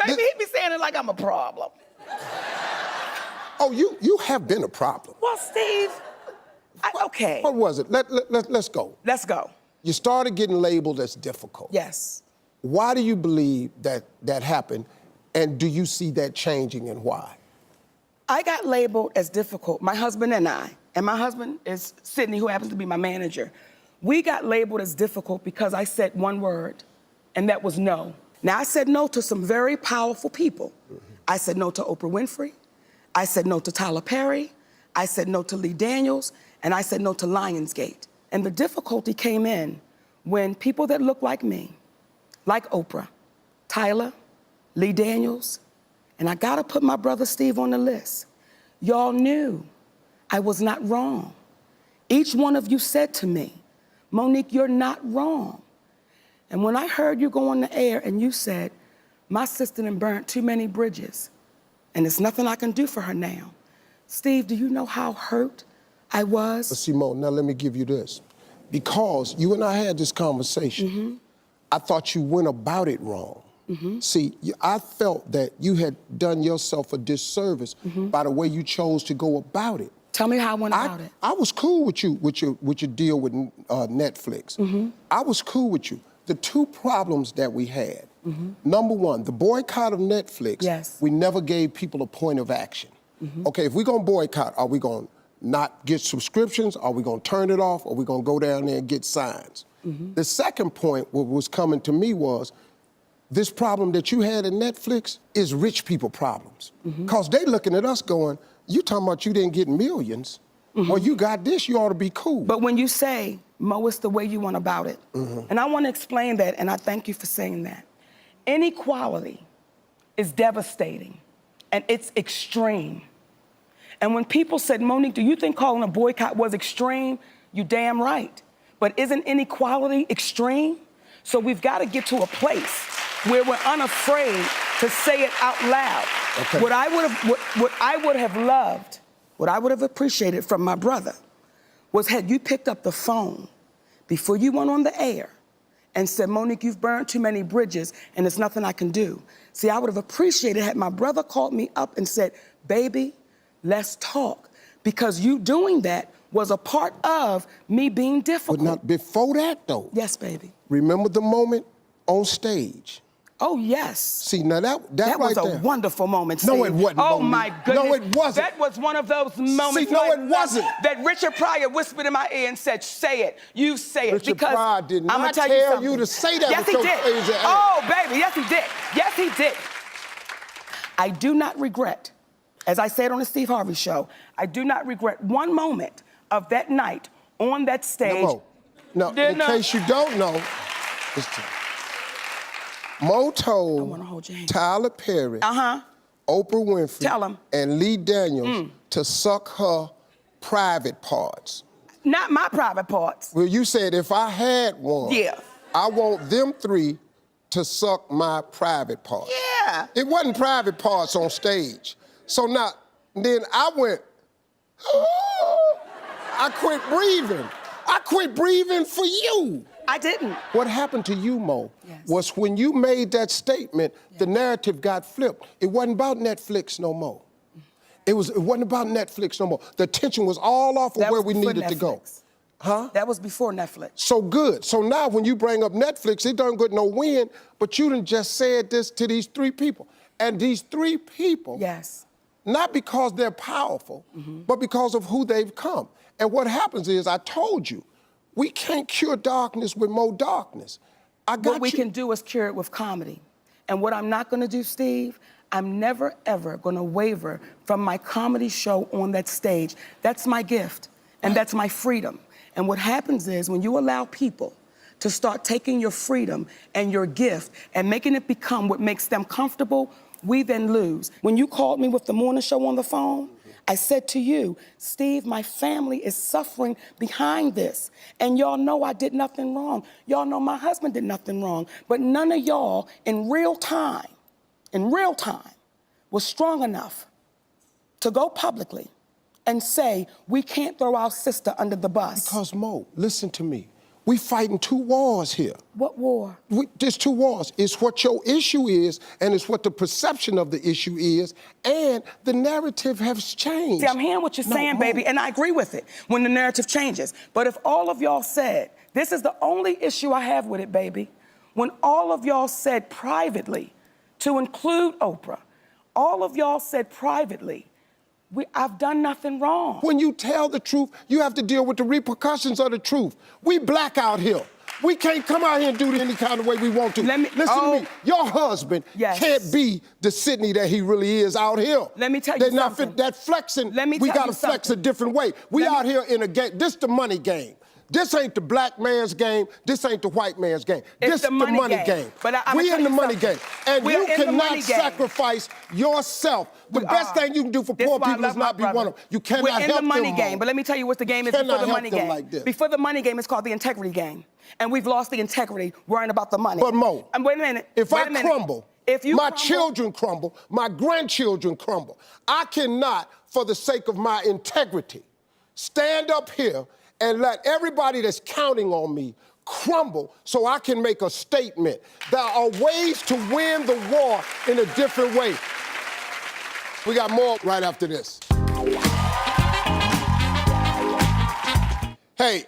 Baby, he be saying it like I'm a problem. Oh, you have been a problem. Well, Steve, okay. What was it? Let's go. Let's go. You started getting labeled as difficult. Yes. Why do you believe that happened, and do you see that changing, and why? I got labeled as difficult, my husband and my husband is Sydney, who happens to be my manager. We got labeled as difficult because I said one word, and that was no. Now, I said no to some very powerful people. I said no to Oprah Winfrey. I said no to Tyler Perry. I said no to Lee Daniels, and I said no to Lionsgate. And the difficulty came in when people that look like me, like Oprah, Tyler, Lee Daniels, and I gotta put my brother Steve on the list. Y'all knew I was not wrong. Each one of you said to me, Monique, you're not wrong. And when I heard you go on the air and you said, my sister done burnt too many bridges, and there's nothing I can do for her now. Steve, do you know how hurt I was? But Simone, now let me give you this. Because you and I had this conversation, I thought you went about it wrong. See, I felt that you had done yourself a disservice by the way you chose to go about it. Tell me how I went about it. I was cool with you, with your deal with Netflix. I was cool with you. The two problems that we had, number one, the boycott of Netflix, we never gave people a point of action. Okay, if we're gonna boycott, are we gonna not get subscriptions? Are we gonna turn it off? Or are we gonna go down there and get signs? The second point, what was coming to me was, this problem that you had in Netflix is rich people problems. Because they looking at us going, you talking about you didn't get millions, or you got this, you ought to be cool. But when you say, Mo, it's the way you went about it, and I want to explain that, and I thank you for saying that. Inequality is devastating, and it's extreme. And when people said, Monique, do you think calling a boycott was extreme? You damn right. But isn't inequality extreme? So we've got to get to a place where we're unafraid to say it out loud. Okay. What I would have loved, what I would have appreciated from my brother was had you picked up the phone before you went on the air and said, Monique, you've burned too many bridges and there's nothing I can do. See, I would have appreciated had my brother called me up and said, baby, let's talk. Because you doing that was a part of me being difficult. But not before that, though. Yes, baby. Remember the moment on stage? Oh, yes. See, now that right was a wonderful moment, Steve. No, it wasn't. Oh, Monique. my goodness. No, it wasn't. That was one of those moments. See, no, it wasn't. That Richard Pryor whispered in my ear and said, say it. You say it. Richard because Pryor did not I'ma tell tell you you to say that yes, with he your did. crazy ass. Oh, baby, yes, he did. Yes, he did. I do not regret, as I said on the Steve Harvey show, I do not regret one moment of that night on that stage. No, in case you don't know, Mo told Tyler Perry, Oprah Winfrey, and Lee Daniels to suck her private parts. Not my private parts. Well, you said if I had one, I want them three to suck my private parts. Yeah. It wasn't private parts on stage. So now, then I went, oh, I quit breathing. I quit breathing for you. I didn't. What happened to you, Mo, was when you made that statement, the narrative got flipped. It wasn't about Netflix no more. It wasn't about Netflix no more. The attention was all off of where we needed to go. Huh? That was before Netflix. So good. So now when you bring up Netflix, it doesn't get no win, but you done just said this to these three people. And these three people, not because they're powerful, but because of who they've come. And what happens is, I told you, we can't cure darkness with more darkness. What we can do is cure it with comedy. And what I'm not gonna do, Steve, I'm never, ever gonna waver from my comedy show on that stage. That's my gift, and that's my freedom. And what happens is, when you allow people to start taking your freedom and your gift and making it become what makes them comfortable, we then lose. When you called me with the morning show on the phone, I said to you, Steve, my family is suffering behind this. And y'all know I did nothing wrong. Y'all know my husband did nothing wrong. But none of y'all in real time, was strong enough to go publicly and say, we can't throw our sister under the bus. Because Mo, listen to me. We fighting two wars here. What war? There's two wars. It's what your issue is, and it's what the perception of the issue is, and the narrative has changed. See, I'm hearing what you're saying, baby, and I agree with it when the narrative changes. But if all of y'all said, this is the only issue I have with it, baby, when all of y'all said privately, to include Oprah, all of y'all said privately, I've done nothing wrong. When you tell the truth, you have to deal with the repercussions of the truth. We black out here. We can't come out here and do it any kind of way we want to. Listen to me. Your husband can't be the Sydney that he really is out here. Let me tell you something. That flexing, we got to flex a different way. We out here in a game. This the money game. This ain't the black man's game. This ain't the white man's game. This the money game. But we in the money game. And you cannot sacrifice yourself. The best thing you can do for poor people is not be one of them. You cannot help them. We're in the money game. But let me tell you what the game is before the money game. Like this. Before the money game, it's called the integrity game. And we've lost the integrity worrying about the money. But Mo, wait a minute. If I crumble, my children crumble, my grandchildren crumble. I cannot, for the sake of my integrity, stand up here and let everybody that's counting on me crumble so I can make a statement. There are ways to win the war in a different way. We got more right after this. Hey,